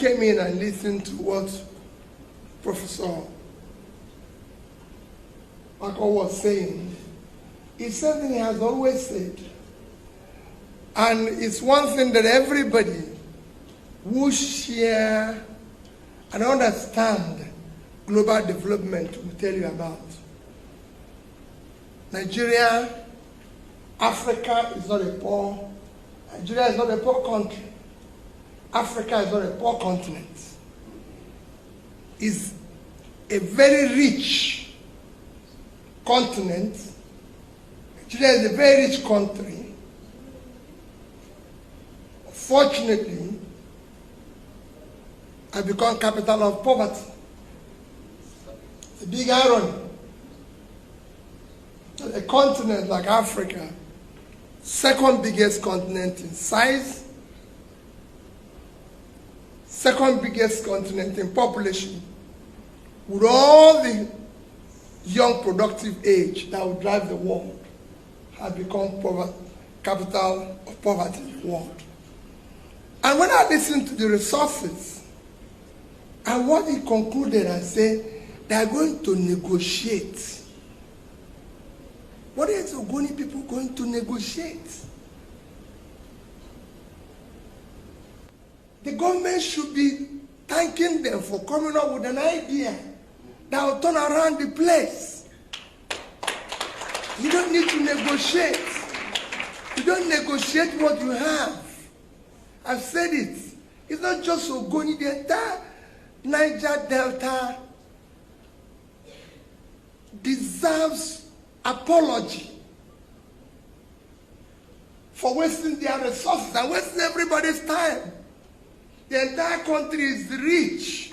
came in and listened to what Professor Marco was saying, it's something he has always said. And it's one thing that everybody who share and understand global development will tell you about. Nigeria, Africa is not a poor, Nigeria is not a poor country. Africa is not a poor continent. It's a very rich continent. Nigeria is a very rich country. Fortunately, has become capital of poverty. It's a big irony. A continent like Africa, second biggest continent in size, second biggest continent in population, with all the young productive age that will drive the world, has become capital of poverty in the world. And when I listened to the resources, and what he concluded and said, they are going to negotiate. What is Ogoni people going to negotiate? The government should be thanking them for coming up with an idea that will turn around the place. You don't need to negotiate. You don't negotiate what you have. I've said it. It's not just Ogoni, the entire Niger Delta deserves apology for wasting their resources and wasting everybody's time. The entire country is rich.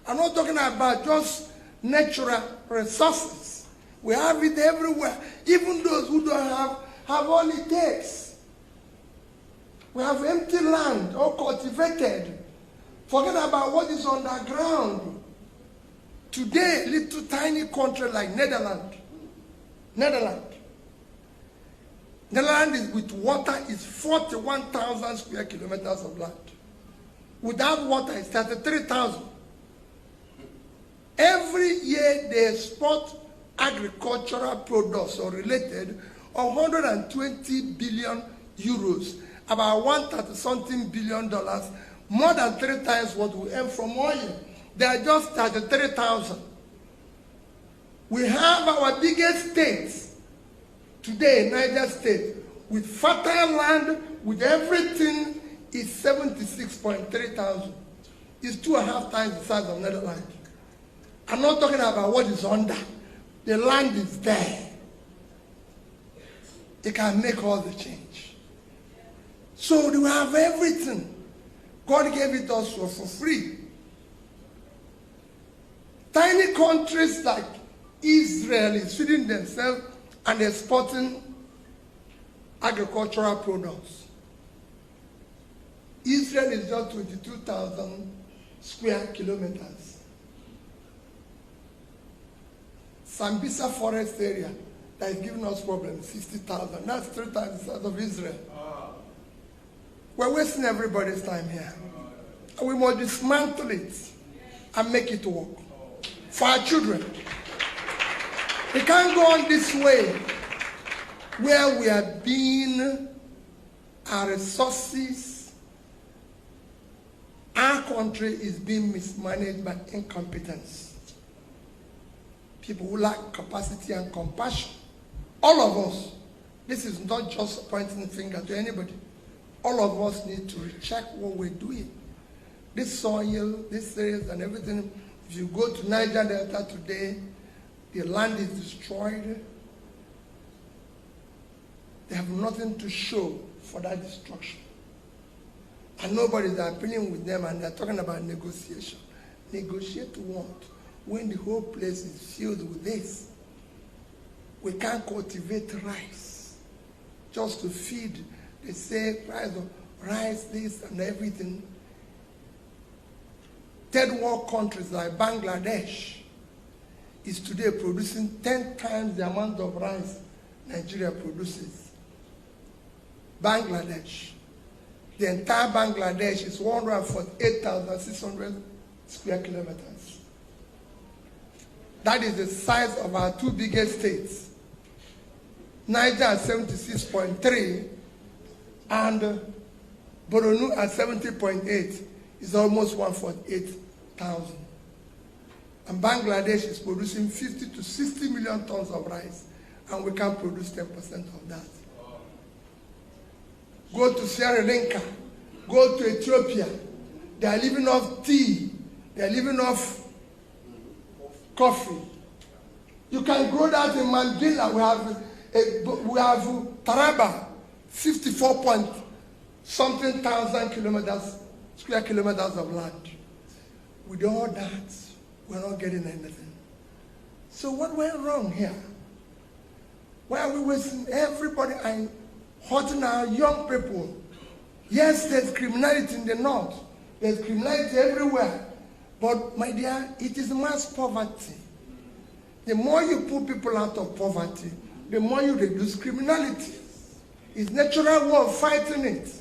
I'm not talking about just natural resources. We have it everywhere. Even those who don't have all it takes. We have empty land, all cultivated. Forget about what is underground. Today, little tiny country like Netherlands is with water is 41,000 square kilometers of land. Without water, it's 33,000. Every year they export agricultural products or related of 120 billion euros, about $130-something billion, more than 3 times what we earn from oil. They are just 33,000. We have our biggest states today, Niger State, with fertile land, with everything, is 76.3 thousand. It's 2.5 times the size of Netherlands. I'm not talking about what is under. The land is there. It can make all the change. So we have everything. God gave it us for free. Tiny countries like Israel is feeding themselves and exporting agricultural products. Israel is just 22,000 square kilometers. Sambisa forest area that is giving us problems, 60,000. That's 3 times the size of Israel. We're wasting everybody's time here. And we must dismantle it and make it work for our children. We can't go on this way where we are being, our resources, our country is being mismanaged by incompetence. People who lack capacity and compassion. All of us. This is not just pointing the finger to anybody. All of us need to recheck what we're doing. This soil, this areas and everything, if you go to Niger Delta today, the land is destroyed. They have nothing to show for that destruction. And nobody's appealing with them, and they're talking about negotiation. Negotiate what? When the whole place is filled with this. We can't cultivate rice just to feed. They say price of rice, this and everything. Third world countries like Bangladesh is today producing 10 times the amount of rice Nigeria produces. Bangladesh. The entire Bangladesh is 148,600 square kilometers. That is the size of our two biggest states. Niger at 76.3 and Borno at 70.8 is almost 148,000. And Bangladesh is producing 50 to 60 million tons of rice, and we can produce 10% of that. Go to Sierra Leone, go to Ethiopia, they are living off tea, they are living off coffee. You can grow that in Mandela. We have Taraba, 54 point something thousand square kilometers of land. With all that, we're not getting anything. So what went wrong here? Why are we wasting everybody and hurting our young people? Yes, there's criminality in the north. There's criminality everywhere. But my dear, it is mass poverty. The more you put people out of poverty, the more you reduce criminality. It's natural way of fighting it.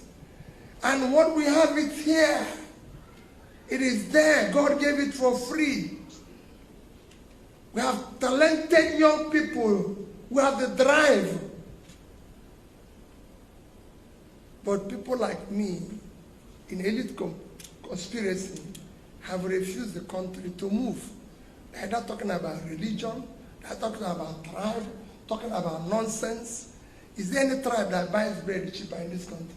And what we have it here, it is there. God gave it for free. We have talented young people who have the drive. But people like me, in elite conspiracy, have refused the country to move. They're not talking about religion, they're talking about tribe, talking about nonsense. Is there any tribe that buys bread cheaper in this country?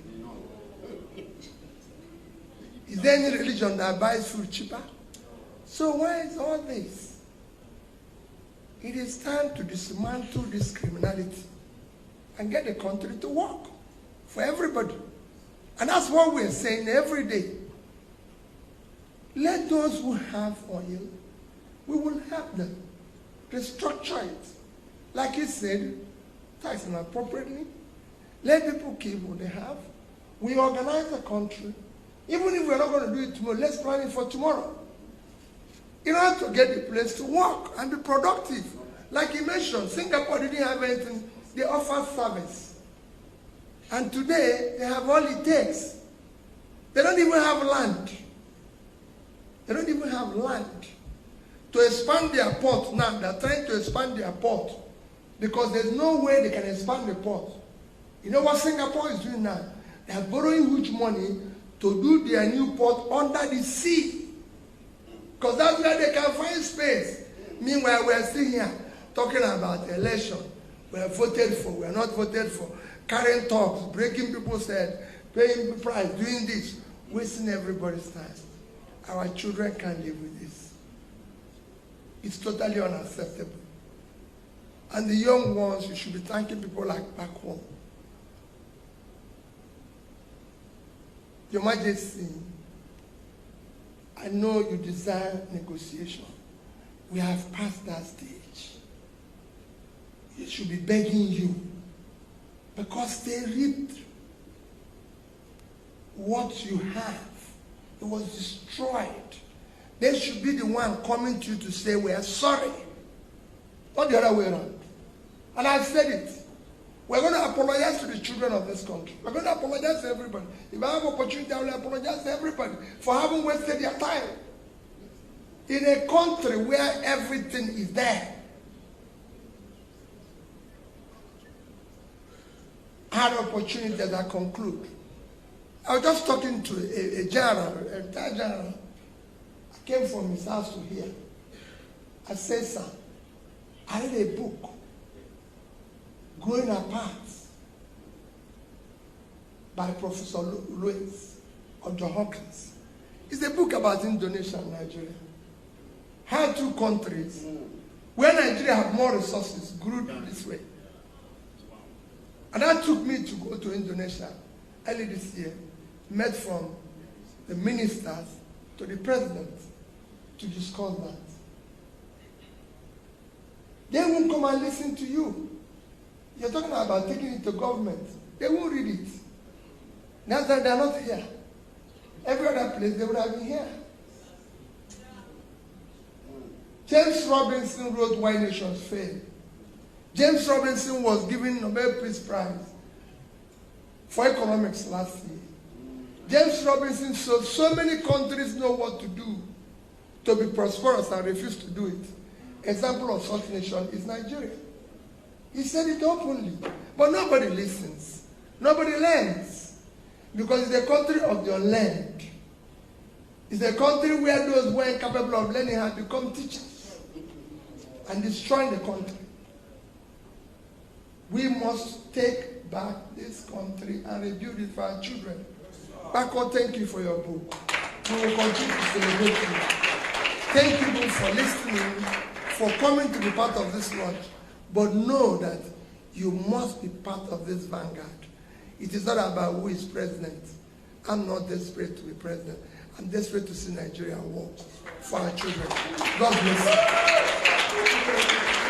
Is there any religion that buys food cheaper? So why is all this? It is time to dismantle this criminality and get the country to work for everybody. And that's what we're saying every day. Let those who have oil, we will help them restructure it. Like he said, tax them appropriately. Let people keep what they have. We organize the country. Even if we're not going to do it tomorrow, let's plan it for tomorrow. In order to get the place to work and be productive. Like he mentioned, Singapore didn't have anything. They offer service. And today, they have all it takes. They don't even have land. They don't even have land. To expand their port now, they're trying to expand their port because there's no way they can expand the port. You know what Singapore is doing now? They are borrowing huge money to do their new port under the sea. Because that's where they can find space. Meanwhile, we're still here talking about election. We are voted for, we are not voted for. Carrying talks, breaking people's head, paying the price, doing this, wasting everybody's time. Our children can't live with this. It's totally unacceptable. And the young ones, you should be thanking people like back home. Your Majesty, I know you desire negotiation. We have passed that stage. It should be begging you because they reaped what you have. It was destroyed. They should be the one coming to you to say, we are sorry. Not the other way around. And I've said it. We're going to apologize to the children of this country. We're going to apologize to everybody. If I have opportunity, I will apologize to everybody for having wasted their time. In a country where everything is there. I had opportunity as I conclude. I was just talking to a general, a retired general. I came from his house to here. I said, sir, I read a book, Growing Apart, by Professor Louis of John Hopkins. It's a book about Indonesia and Nigeria. How two countries, where Nigeria have more resources, grew this way. And that took me to go to Indonesia early this year, met from the ministers to the president to discuss that. They won't come and listen to you. You're talking about taking it to government. They won't read it. Now that they're not here. Every other place, they would have been here. James Robinson wrote Why Nations Fail. James Robinson was given Nobel Peace Prize for economics last year. James Robinson said, so many countries know what to do to be prosperous and refuse to do it. Example of such nation is Nigeria. He said it openly, but nobody listens. Nobody learns. Because it's a country of the unlearned. It's a country where those who are incapable of learning have become teachers and destroying the country. We must take back this country and rebuild it for our children. Bako, thank you for your book. We will continue to celebrate you. Thank you both for listening, for coming to be part of this launch. But know that you must be part of this vanguard. It is not about who is president. I'm not desperate to be president. I'm desperate to see Nigeria work for our children. God bless you.